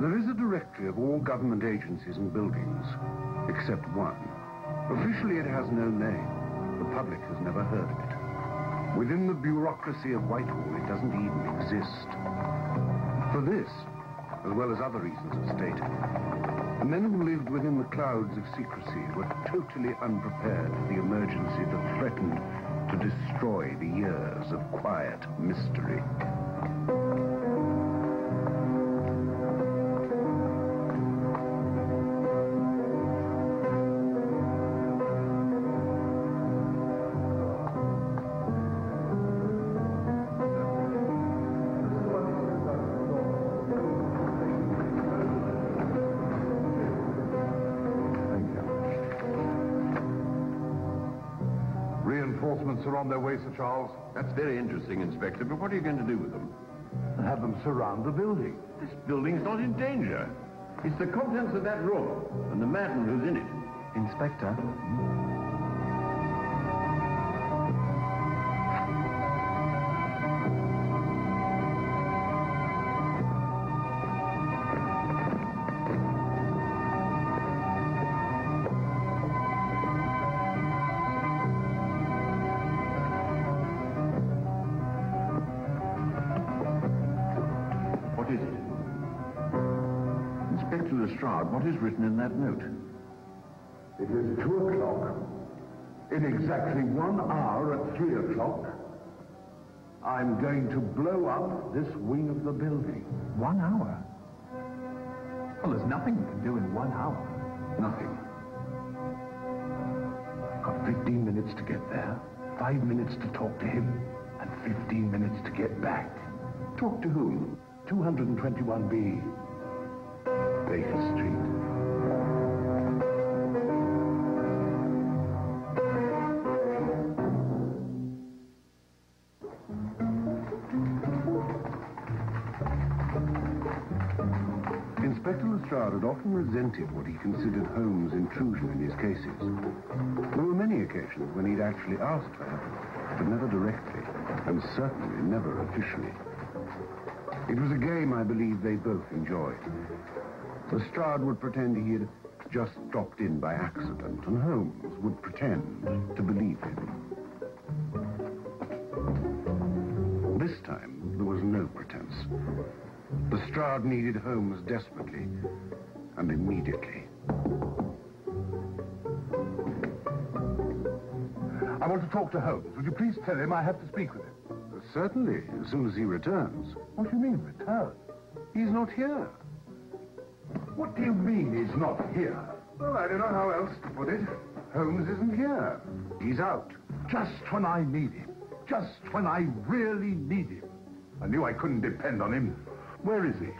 There is a directory of all government agencies and buildings, except one. Officially, it has no name. The public has never heard of it. Within the bureaucracy of Whitehall, it doesn't even exist. For this, as well as other reasons of state, the men who lived within the clouds of secrecy were totally unprepared for the emergency that threatened to destroy the years of quiet mystery. Reinforcements are on their way, Sir Charles. That's very interesting, Inspector, but what are you going to do with them? Have them surround the building. This building's not in danger. It's the contents of that room and the madman who's in it. Inspector? Inspector Lestrade, what is written in that note? It is 2 o'clock. In exactly 1 hour at 3 o'clock, I'm going to blow up this wing of the building. 1 hour? Well, there's nothing we can do in 1 hour. Nothing. Got 15 minutes to get there, 5 minutes to talk to him, and 15 minutes to get back. Talk to whom? 221B, Baker Street. Inspector Lestrade had often resented what he considered Holmes' intrusion in his cases. There were many occasions when he'd actually asked for help, but never directly, and certainly never officially. It was a game I believe they both enjoyed. Lestrade would pretend he had just dropped in by accident, and Holmes would pretend to believe him. This time, there was no pretense. Lestrade needed Holmes desperately, and immediately. I want to talk to Holmes. Would you please tell him I have to speak with him? Certainly, as soon as he returns. What do you mean, return? He's not here. What do you mean he's not here? Well, I don't know how else to put it. Holmes isn't here. He's out. Just when I need him. Just when I really need him. I knew I couldn't depend on him. Where is he?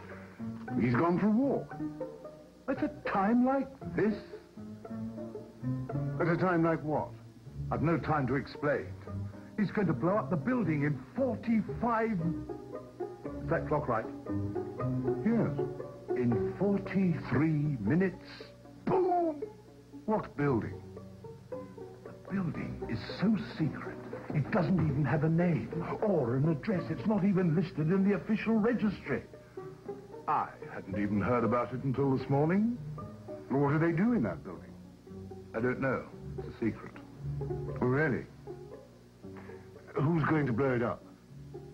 He's gone for a walk. At a time like this? At a time like what? I've no time to explain. He's going to blow up the building in 45... Is that clock right? Yes. In 43 minutes. Boom! What building? The building is so secret, it doesn't even have a name or an address. It's not even listed in the official registry. I hadn't even heard about it until this morning. What do they do in that building? I don't know. It's a secret. Oh, really? Who's going to blow it up?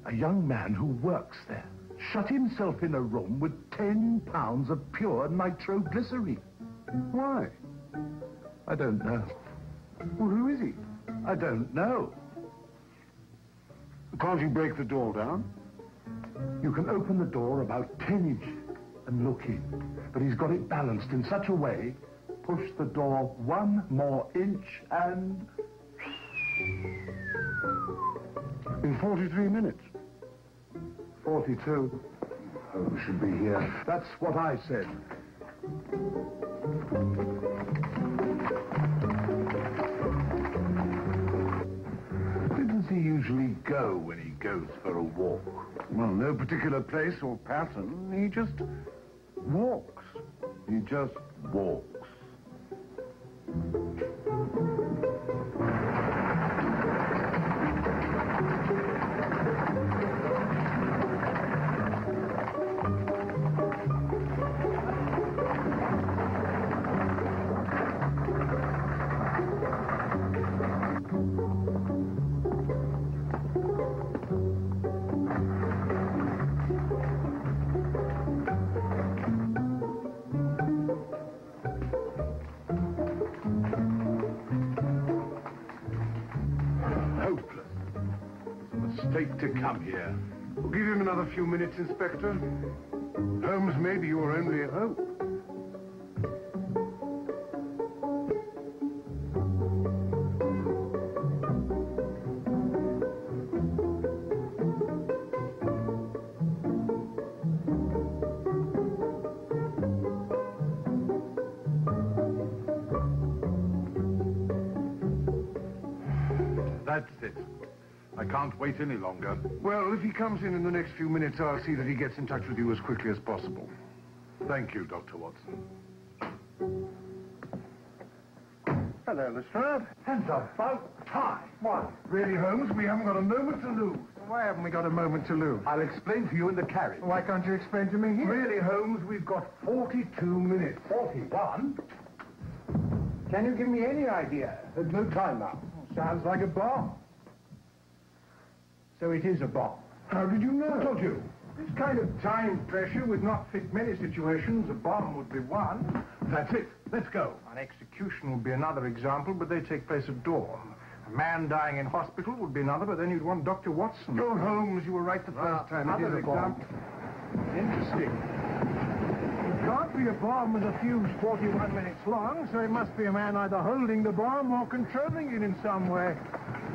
A young man who works there shut himself in a room with 10 pounds of pure nitroglycerine. Why? I don't know. Well, who is he? I don't know. Can't you break the door down? You can open the door about 10 inches and look in. But he's got it balanced in such a way, push the door 1 more inch and... In 43 minutes. 42. Holmes should be here. That's what I said. Where does he usually go when he goes for a walk? Well, no particular place or pattern. He just walks. He just walks. take to come here? We'll give him another few minutes, Inspector. Holmes may be your only hope. That's it. I can't wait any longer. Well, if he comes in the next few minutes, I'll see that he gets in touch with you as quickly as possible. Thank you, Dr. Watson. Hello, Lestrade. And about time. What? Really, Holmes? We haven't got a moment to lose. Why haven't we got a moment to lose? I'll explain to you in the carriage. Why can't you explain to me here? Really, Holmes, we've got 42 minutes. 41? Can you give me any idea? There's no time now. Sounds like a bomb. So it is a bomb. How did you know? Who told you? This kind of time pressure would not fit many situations. A bomb would be one. That's it. Let's go. An execution would be another example, but they take place at dawn. A man dying in hospital would be another, but then you'd want Dr. Watson. Oh, Holmes, you were right the first time. It is a bomb. Interesting. It can't be a bomb with a fuse 41 minutes long, so it must be a man either holding the bomb or controlling it in some way.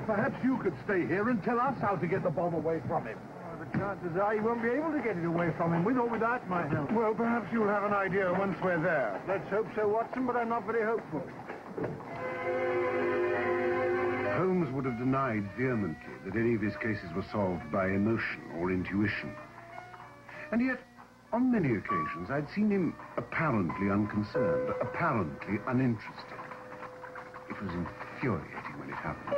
Perhaps you could stay here and tell us how to get the bomb away from him. Well, the chances are you won't be able to get it away from him, with or without my help. Well, perhaps you'll have an idea once we're there. Let's hope so, Watson, but I'm not very hopeful. Holmes would have denied vehemently that any of his cases were solved by emotion or intuition. And yet, on many occasions, I'd seen him apparently unconcerned, apparently uninterested. It was infuriating when it happened.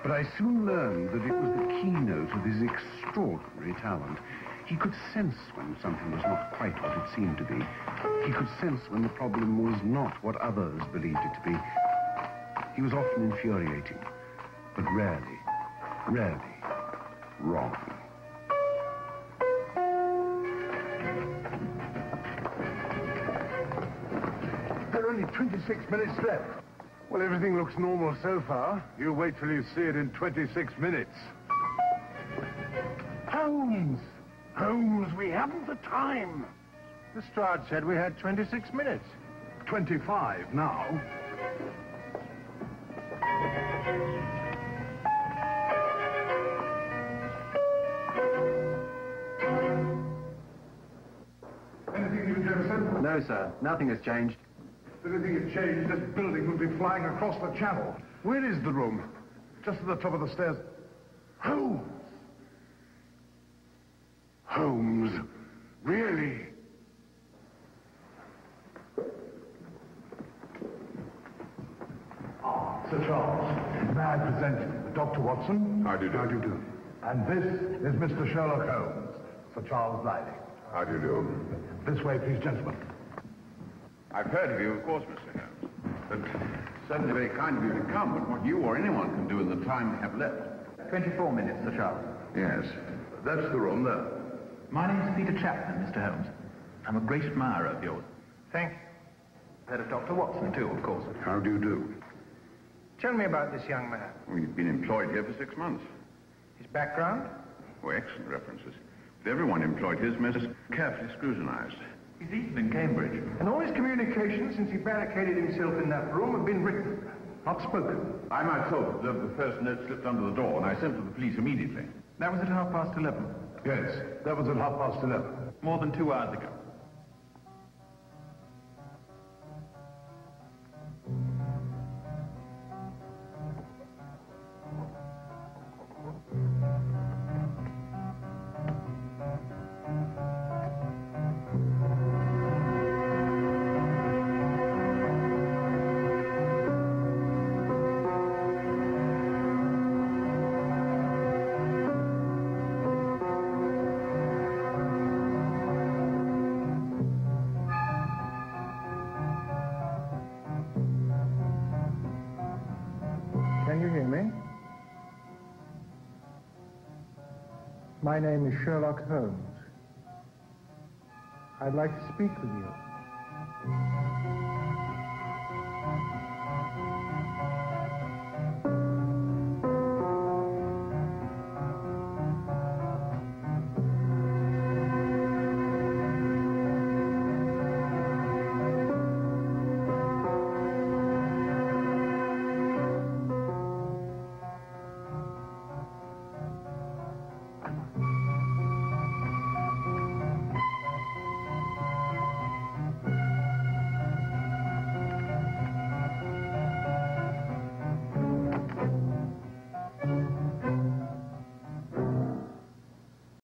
But I soon learned that it was the keynote of his extraordinary talent. He could sense when something was not quite what it seemed to be. He could sense when the problem was not what others believed it to be. He was often infuriating, but rarely wrong. There are only 26 minutes left. Well, everything looks normal so far. You wait till you see it in 26 minutes. Holmes! Holmes, we haven't the time. Lestrade said we had 26 minutes. 25 now. Anything new, Jefferson? No, sir. Nothing has changed. If anything had changed, this building would be flying across the channel. Where is the room? Just at the top of the stairs. Holmes! Holmes, really? Sir Charles, may I present Dr. Watson? How do you do? How do you do? And this is Mr. Sherlock Holmes, Sir Charles Lyling. How do you do? This way, please, gentlemen. I've heard of you, of course, Mr. Holmes. But certainly very kind of you to come, but what you or anyone can do in the time we have left. 24 minutes, Sir Charles. Yes. That's the room there. My name's Peter Chapman, Mr. Holmes. I'm a great admirer of yours. Thank you. Head of Dr. Watson, too, of course. How do you do? Tell me about this young man. We've been employed here for 6 months. His background? Oh, excellent references. With everyone employed, his message carefully scrutinized. He's even in Cambridge. And all his communications since he barricaded himself in that room have been written, not spoken. I myself observed the first note slipped under the door, and I sent for the police immediately. That was at 11:30. Yes, that was at 11:30. More than 2 hours ago. Can you hear me? My name is Sherlock Holmes. I'd like to speak with you.